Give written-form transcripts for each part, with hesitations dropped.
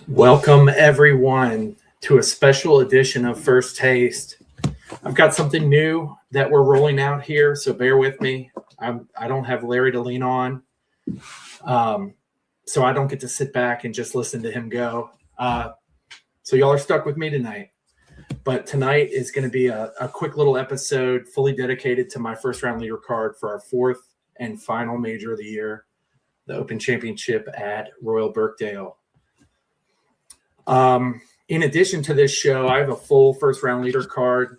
Welcome, everyone, to a special edition of First Taste. I've got something new that we're rolling out here, so bear with me. I don't have Larry to lean on, so I don't get to sit back and just listen to him go. So y'all are stuck with me tonight. But tonight is going to be a quick little episode fully dedicated to my first-round leader card for our fourth and final major of the year, the Open Championship at Royal Birkdale. In addition to this show, I have a full first-round leader card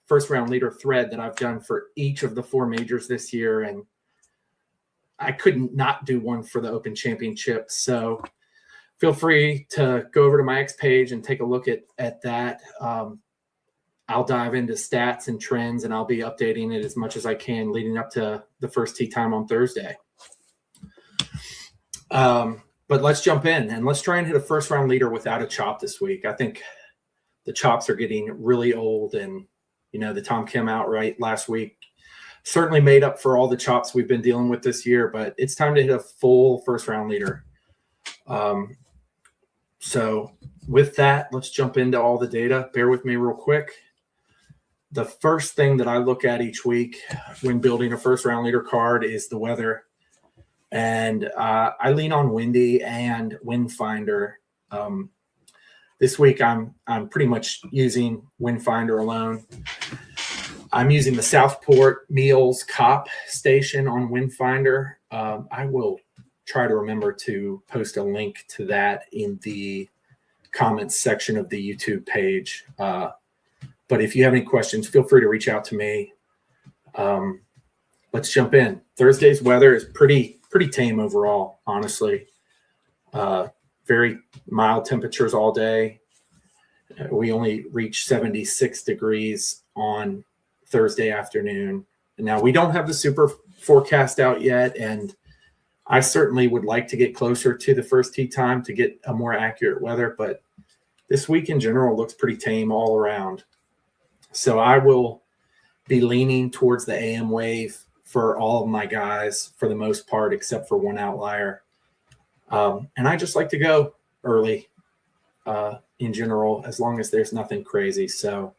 first-round leader thread that I've done for each of the four majors this year, and I couldn't not do one for the Open Championship. So feel free to go over to my X page and take a look at that. I'll dive into stats and trends, and I'll be updating it as much as I can leading up to the first tee time on Thursday. But let's jump in and let's try and hit a first round leader without a chop this week. I think the chops are getting really old, and the Tom Kim outright last week certainly made up for all the chops we've been dealing with this year, but it's time to hit a full first round leader. So with that, let's jump into all the data. Bear with me real quick. The first thing that I look at each week when building a first round leader card is the weather. And I lean on Windy and Wind Finder. This week, I'm pretty much using Wind Finder alone. I'm using the Southport Meals COP station on Wind Finder. I will try to remember to post a link to that in the comments section of the YouTube page. But if you have any questions, feel free to reach out to me. Let's jump in. Thursday's weather is pretty tame overall, honestly. Very mild temperatures all day. We only reached 76 degrees on Thursday afternoon. Now, we don't have the super forecast out yet, and I certainly would like to get closer to the first tee time to get a more accurate weather, but this week in general looks pretty tame all around. So I will be leaning towards the AM wave for all of my guys for the most part, except for one outlier. And I just like to go early in general, as long as there's nothing crazy. So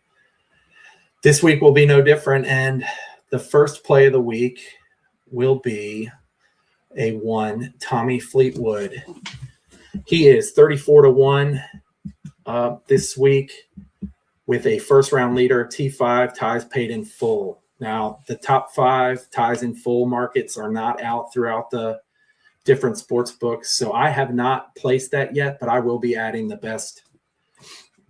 this week will be no different. And the first play of the week will be a one, Tommy Fleetwood. He is 34-1 this week with a first round leader, T5, ties paid in full. Now, the top five ties in full markets are not out throughout the different sports books, so I have not placed that yet, but I will be adding the best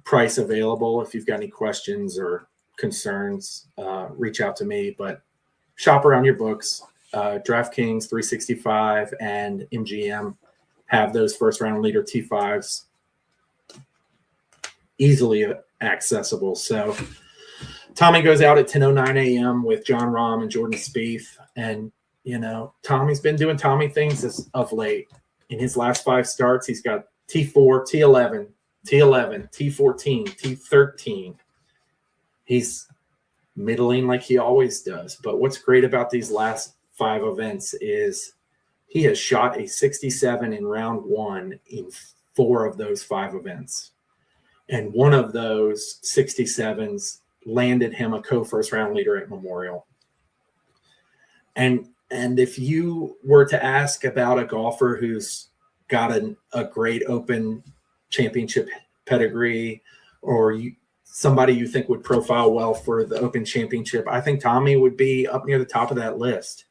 price available. If you've got any questions or concerns, reach out to me, but shop around your books. DraftKings, 365, and MGM have those first-round leader T5s easily accessible. So Tommy goes out at 10:09 a.m. with John Rahm and Jordan Spieth. And, Tommy's been doing Tommy things as of late. In his last five starts, he's got T4, T11, T11, T14, T13. He's middling like he always does. But what's great about these last five events is he has shot a 67 in round one in four of those five events. And one of those 67s landed him a co-first round leader at Memorial. And if you were to ask about a golfer who's got a great Open Championship pedigree, or somebody you think would profile well for the Open Championship, I think Tommy would be up near the top of that list.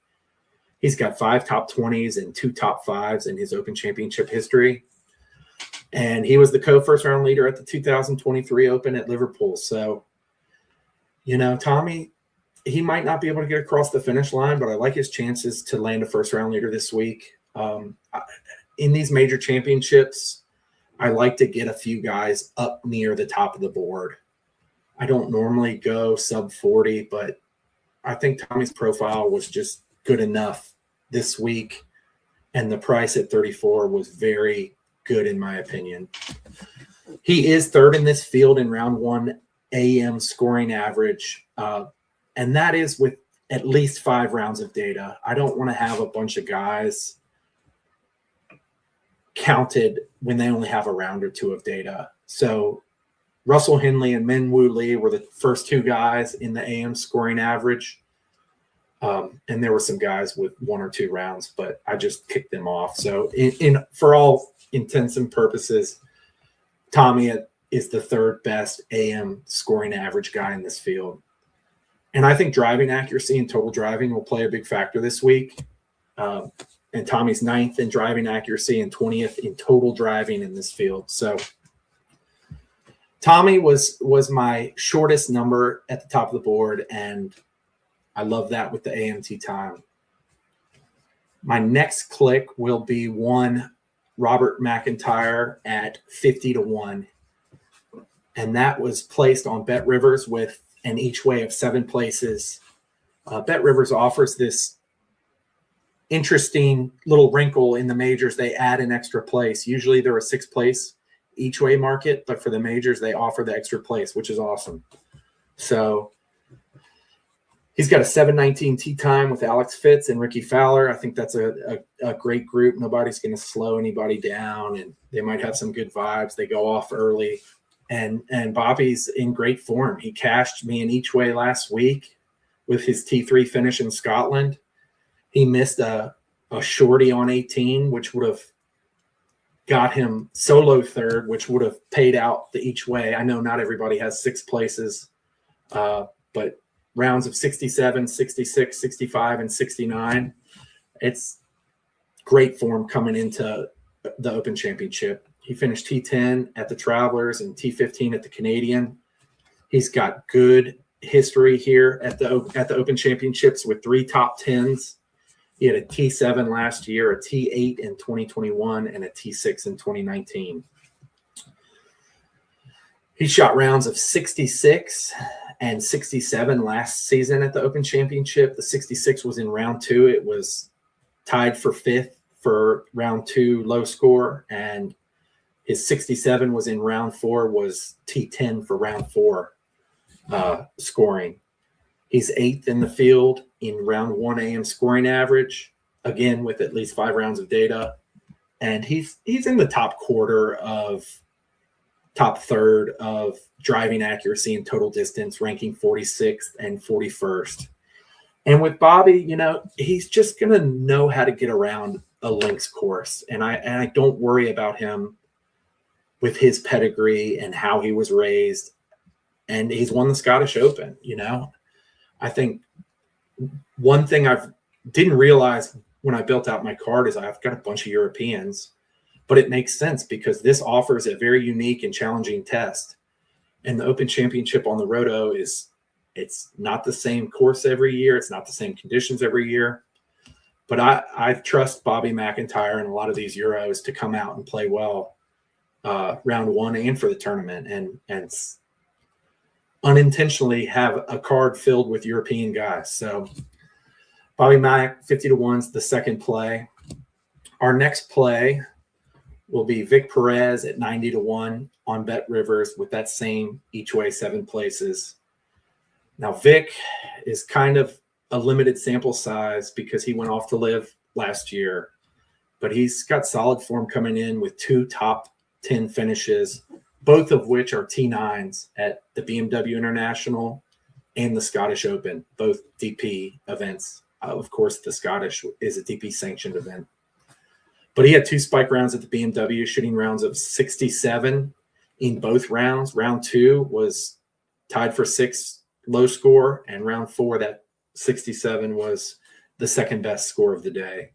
He's got 5 top 20s and 2 top 5s in his Open Championship history. And he was the co-first round leader at the 2023 Open at Liverpool. So, Tommy, he might not be able to get across the finish line, but I like his chances to land a first-round leader this week. In these major championships, I like to get a few guys up near the top of the board. I don't normally go sub 40, but I think Tommy's profile was just good enough this week, and the price at 34 was very good in my opinion. He is third in this field in round one AM scoring average, and that is with at least 5 rounds of data. I don't want to have a bunch of guys counted when they only have a round or two of data. So Russell Henley and Min Woo Lee were the first two guys in the AM scoring average. And there were some guys with one or two rounds, but I just kicked them off. So for all intents and purposes, Tommy is the third best AM scoring average guy in this field. And I think driving accuracy and total driving will play a big factor this week. And Tommy's 9th in driving accuracy and 20th in total driving in this field. So Tommy was my shortest number at the top of the board, and I love that with the AMT time. My next click will be one Robert McIntyre at 50-1. And that was placed on Bet Rivers with an each way of 7 places. Bet Rivers offers this interesting little wrinkle in the majors. They add an extra place. Usually they're a 6-place each way market, but for the majors, they offer the extra place, which is awesome. So he's got a 7:19 tee time with Alex Fitz and Ricky Fowler. I think that's a great group. Nobody's going to slow anybody down, and they might have some good vibes. They go off early. And Bobby's in great form. He cashed me in each way last week with his T3 finish in Scotland. He missed a shorty on 18, which would have got him solo third, which would have paid out the each way. I know not everybody has 6 places, but rounds of 67, 66, 65, and 69. It's great form coming into the Open Championship. He finished T10 at the Travelers and T15 at the Canadian. He's got good history here at the Open Championships with 3 top 10s. He had a T7 last year, a T8 in 2021, and a T6 in 2019. He shot rounds of 66 and 67 last season at the Open Championship. The 66 was in round 2. It was tied for 5th for round 2 low score, and his 67 was in round 4, was T10 for round 4 scoring. He's 8th in the field in round 1 AM scoring average, again with at least 5 rounds of data. And he's in the top third of driving accuracy and total distance, ranking 46th and 41st. And with Bobby, he's just going to know how to get around a links course. And I don't worry about him with his pedigree and how he was raised. And he's won the Scottish Open, I think one thing I didn't realize when I built out my card is I've got a bunch of Europeans, but it makes sense because this offers a very unique and challenging test. And the Open Championship on the Roto it's not the same course every year. It's not the same conditions every year. But I trust Bobby McIntyre and a lot of these Euros to come out and play well round 1 and for the tournament, and unintentionally have a card filled with European guys. So Bobby Mack, 50-1's the second play. Our next play will be Vic Perez at 90-1 on Bet Rivers with that same each way 7 places. Now, Vic is kind of a limited sample size because he went off to live last year, but he's got solid form coming in with 2 top 10 finishes, both of which are T9s at the BMW International and the Scottish Open, both DP events. Of course, the Scottish is a DP sanctioned event. But he had 2 spike rounds at the BMW, shooting rounds of 67 in both rounds. Round 2 was tied for 6th low score, and round 4, that 67 was the second best score of the day.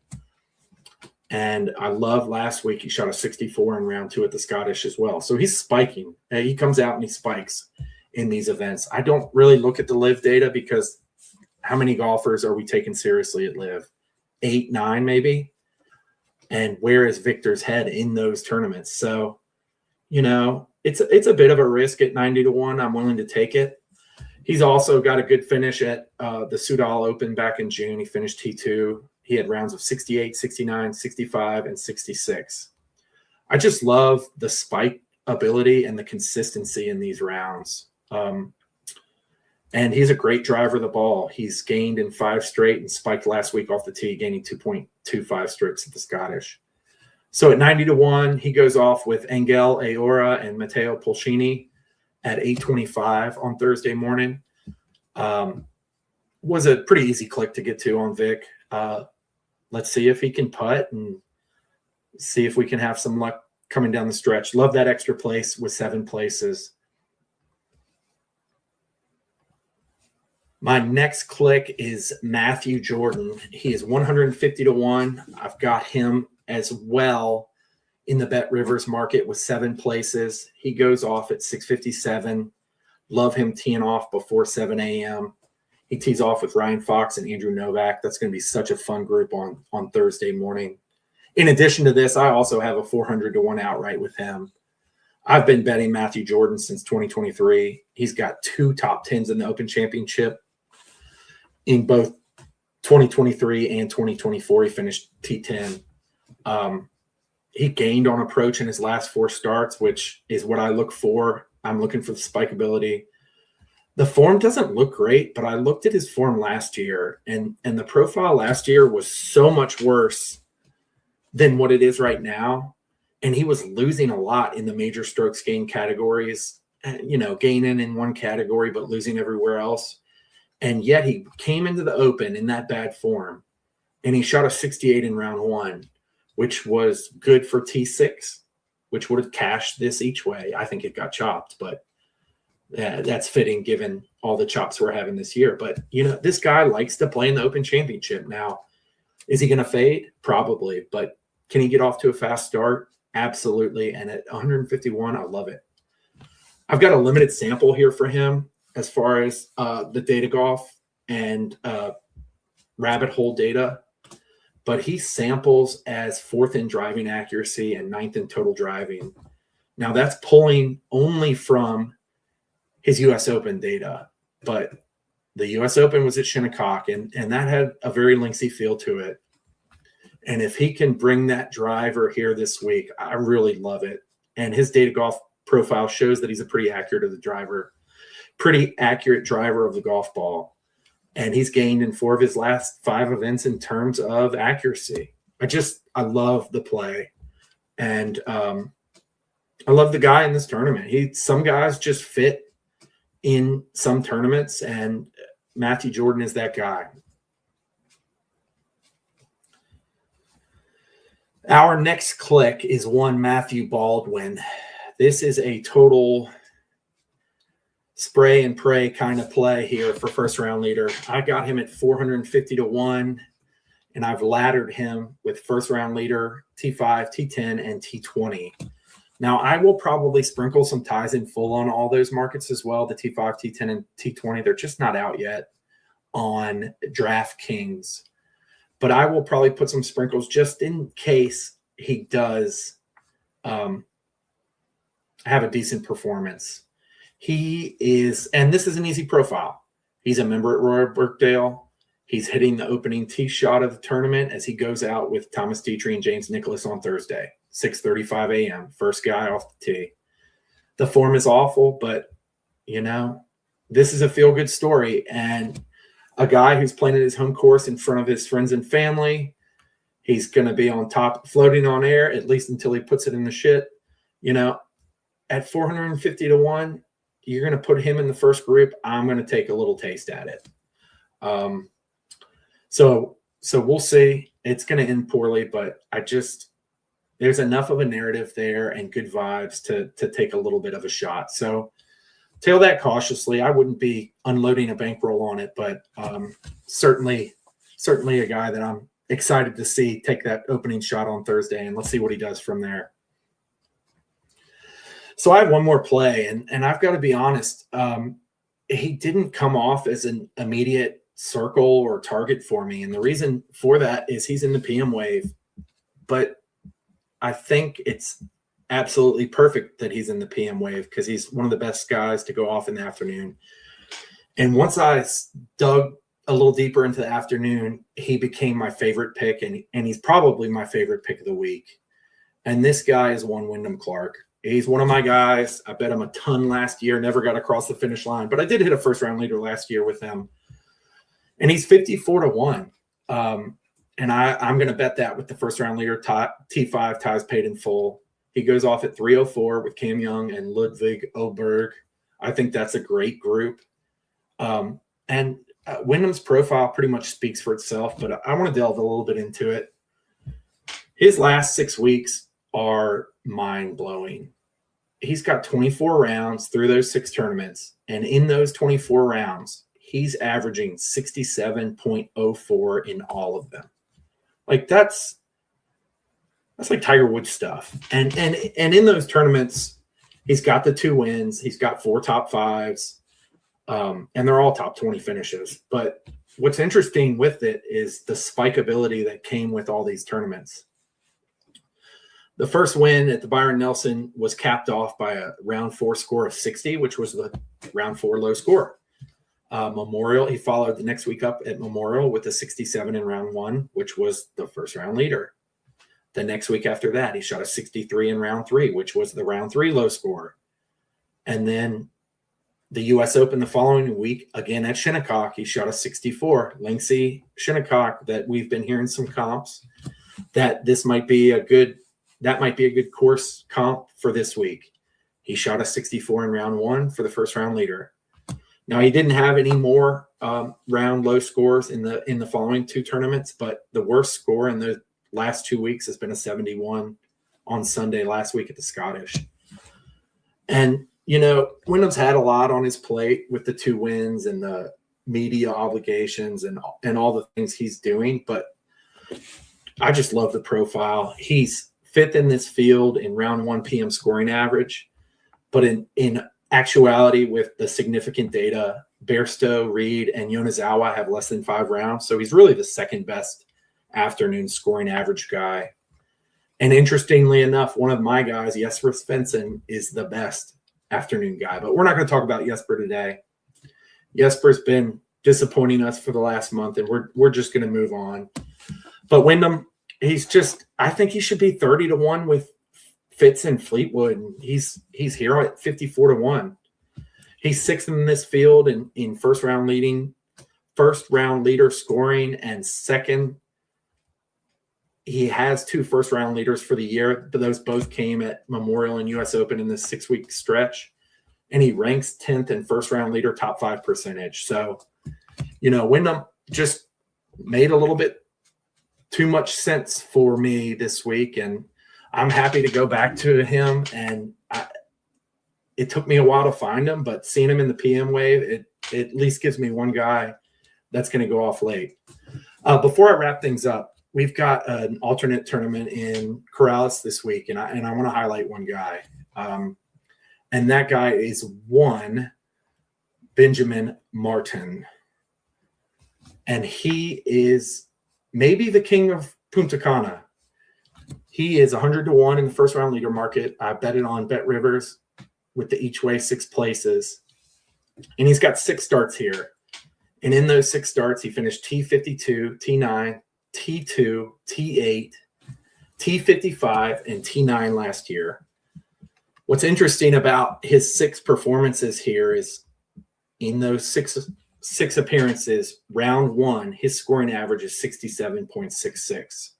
And I love last week, he shot a 64 in round 2 at the Scottish as well. So he's spiking. He comes out and he spikes in these events. I don't really look at the live data because how many golfers are we taking seriously at live? 8, 9 maybe? And where is Victor's head in those tournaments? So, it's a bit of a risk at 90-1. I'm willing to take it. He's also got a good finish at the Soudal Open back in June. He finished T2. He had rounds of 68, 69, 65, and 66. I just love the spike ability and the consistency in these rounds. And he's a great driver of the ball. He's gained in 5 straight and spiked last week off the tee, gaining 2.25 strips at the Scottish. So at 90-1, he goes off with Angel Aora and Matteo Pulcini at 825 on Thursday morning. Was a pretty easy click to get to on Vic. Let's see if he can putt and see if we can have some luck coming down the stretch. Love that extra place with 7 places. My next click is Matthew Jordan. He is 150-1. I've got him as well in the Bet Rivers market with 7 places. He goes off at 657. Love him teeing off before 7 a.m. He tees off with Ryan Fox and Andrew Novak. That's going to be such a fun group on Thursday morning. In addition to this, I also have a 400-1 outright with him. I've been betting Matthew Jordan since 2023. He's got 2 top 10s in the Open Championship. In both 2023 and 2024, he finished T10. He gained on approach in his last 4 starts, which is what I look for. I'm looking for the spikeability. The form doesn't look great, but I looked at his form last year, and the profile last year was so much worse than what it is right now. And he was losing a lot in the major strokes gain categories, gaining in one category, but losing everywhere else. And yet he came into the Open in that bad form, and he shot a 68 in round 1, which was good for T6, which would have cashed this each way. I think it got chopped, but that's fitting given all the chops we're having this year. But, this guy likes to play in the Open Championship. Now, is he going to fade? Probably. But can he get off to a fast start? Absolutely. And at 151, I love it. I've got a limited sample here for him as far as the data golf and rabbit hole data. But he samples as 4th in driving accuracy and 9th in total driving. Now, that's pulling only from his U.S. Open data, but the U.S. Open was at Shinnecock, and that had a very lengthy feel to it. And if he can bring that driver here this week, I really love it. And his data golf profile shows that he's a pretty accurate of the driver, pretty accurate driver of the golf ball. And he's gained in 4 of his last 5 events in terms of accuracy. I love the play. And I love the guy in this tournament. Some guys just fit in some tournaments, and Matthew Jordan is that guy. Our next click is one Matthew Baldwin. This is a total spray and pray kind of play here for first round leader. I got him at 450-1, and I've laddered him with first round leader, T5, T10, and T20. Now, I will probably sprinkle some ties in full on all those markets as well, the T5, T10, and T20. They're just not out yet on DraftKings. But I will probably put some sprinkles just in case he does have a decent performance. He is, and this is an easy profile. He's a member at Royal Birkdale. He's hitting the opening tee shot of the tournament as he goes out with Thomas Dietrich and James Nicklaus on Thursday. 6:35 a.m. First guy off the tee. The form is awful, but, this is a feel-good story. And a guy who's playing at his home course in front of his friends and family, he's going to be on top, floating on air, at least until he puts it in the shit. At 450-1, you're going to put him in the first group. I'm going to take a little taste at it. So we'll see. It's going to end poorly, but there's enough of a narrative there and good vibes to take a little bit of a shot. So tail that cautiously. I wouldn't be unloading a bankroll on it, but certainly a guy that I'm excited to see take that opening shot on Thursday, and let's see what he does from there. So I have one more play, and I've got to be honest. He didn't come off as an immediate circle or target for me, and the reason for that is he's in the PM wave, but I think it's absolutely perfect that he's in the PM wave because he's one of the best guys to go off in the afternoon. And once I dug a little deeper into the afternoon, he became my favorite pick, and he's probably my favorite pick of the week. And this guy is one Wyndham Clark. He's one of my guys. I bet him a ton last year, never got across the finish line, but I did hit a first round leader last year with him. And he's 54-1. And I'm going to bet that with the first round leader, T5 ties paid in full. He goes off at 304 with Cam Young and Ludwig Oberg. I think that's a great group. And Wyndham's profile pretty much speaks for itself, but I want to delve a little bit into it. His last 6 weeks are mind-blowing. He's got 24 rounds through those 6 tournaments, and in those 24 rounds, he's averaging 67.04 in all of them. Like that's like Tiger Woods stuff. And in those tournaments, he's got the 2 wins. He's got 4 top 5s, and they're all top 20 finishes. But what's interesting with it is the spikeability that came with all these tournaments. The first win at the Byron Nelson was capped off by a round 4 score of 60, which was the round 4 low score. Memorial, he followed the next week up at Memorial with a 67 in round 1, which was the first round leader. The next week after that, he shot a 63 in round 3, which was the round 3 low score. And then the U.S. Open the following week, again at Shinnecock, he shot a 64. Linksy Shinnecock, that we've been hearing some comps, that might be a good course comp for this week. He shot a 64 in round 1 for the first round leader. Now, he didn't have any more round low scores in the following 2 tournaments, but the worst score in the last 2 weeks has been a 71 on Sunday last week at the Scottish. And, Wyndham's had a lot on his plate with the 2 wins and the media obligations and all the things he's doing, but I just love the profile. He's 5th in this field in round 1 PM scoring average, but in actuality, with the significant data, Bairstow, Reed, and Yonezawa have less than 5 rounds. So he's really the second best afternoon scoring average guy. And interestingly enough, one of my guys, Jesper Svensson, is the best afternoon guy. But we're not going to talk about Jesper today. Jesper's been disappointing us for the last month, and we're just going to move on. But Wyndham, I think he should be 30-1 with Fitz and Fleetwood, and he's here at 54-1. He's 6th in this field in first round leader scoring, and 2nd. He has 2 first round leaders for the year, but those both came at Memorial and U.S. Open in this 6-week stretch. And he ranks 10th in first round leader top 5 percentage. So, Wyndham just made a little bit too much sense for me this week, and I'm happy to go back to him. And it took me a while to find him, but seeing him in the PM wave, it at least gives me one guy that's going to go off late. Before I wrap things up, we've got an alternate tournament in Corrales this week, and I want to highlight one guy. And that guy is one Benjamin Martin. And he is maybe the king of Punta Cana. He is 100-1 in the first round leader market. I bet it on Bet Rivers with the each way 6 places. And he's got 6 starts here. And in those 6 starts, he finished T52, T9, T2, T8, T55, and T9 last year. What's interesting about his 6 performances here is in those six appearances, round 1, his scoring average is 67.66.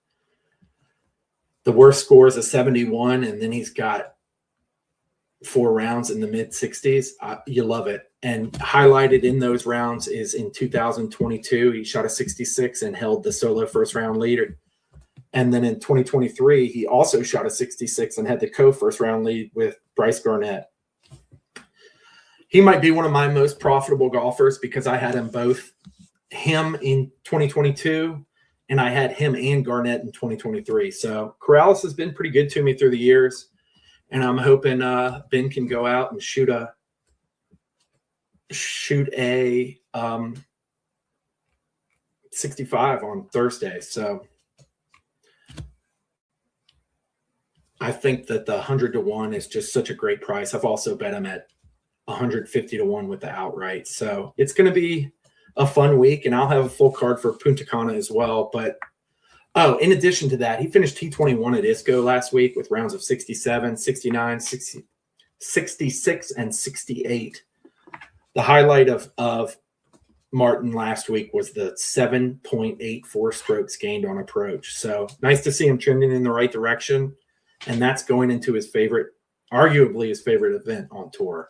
The worst score is a 71, and then he's got 4 rounds in the mid-60s. You love it. And highlighted in those rounds is in 2022, he shot a 66 and held the solo first-round leader. And then in 2023, he also shot a 66 and had the co-first-round lead with Bryce Garnett. He might be one of my most profitable golfers because I had him in 2022, and I had him and Garnett in 2023. So Corrales has been pretty good to me through the years, and I'm hoping Ben can go out and shoot a 65 on Thursday. So I think that the 100-1 is just such a great price. I've also bet him at 150-1 with the outright. So it's going to be a fun week, and I'll have a full card for Punta Cana as well. But, in addition to that, he finished T21 at ISCO last week with rounds of 67, 69, 66, and 68. The highlight of Martin last week was the 7.84 strokes gained on approach. So nice to see him trending in the right direction. And that's going into his favorite, arguably his favorite event on tour.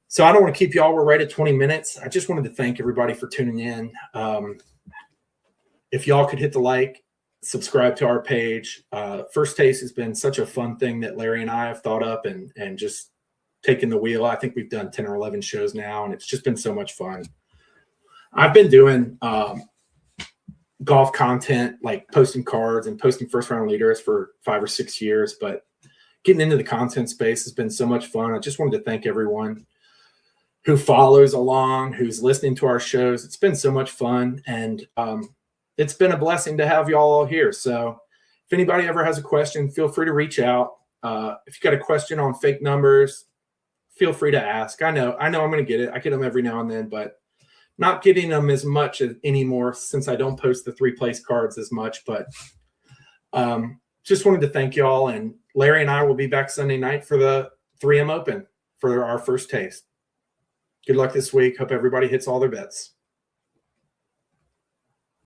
So I don't want to keep y'all. We're right at 20 minutes. I just wanted to thank everybody for tuning in. If y'all could hit the like, subscribe to our page. First Taste has been such a fun thing that Larry and I have thought up and just taken the wheel. I think we've done 10 or 11 shows now, and it's just been so much fun. I've been doing golf content, like posting cards and posting first round leaders for 5 or 6 years, but getting into the content space has been so much fun. I just wanted to thank everyone who follows along, who's listening to our shows. It's been so much fun, and it's been a blessing to have y'all all here. So if anybody ever has a question, feel free to reach out. If you got a question on fake numbers, feel free to ask. I know I'm going to get it. I get them every now and then, but not getting them as much anymore since I don't post the 3-place cards as much. But just wanted to thank y'all. And Larry and I will be back Sunday night for the 3M Open for our First Taste. Good luck this week. Hope everybody hits all their bets.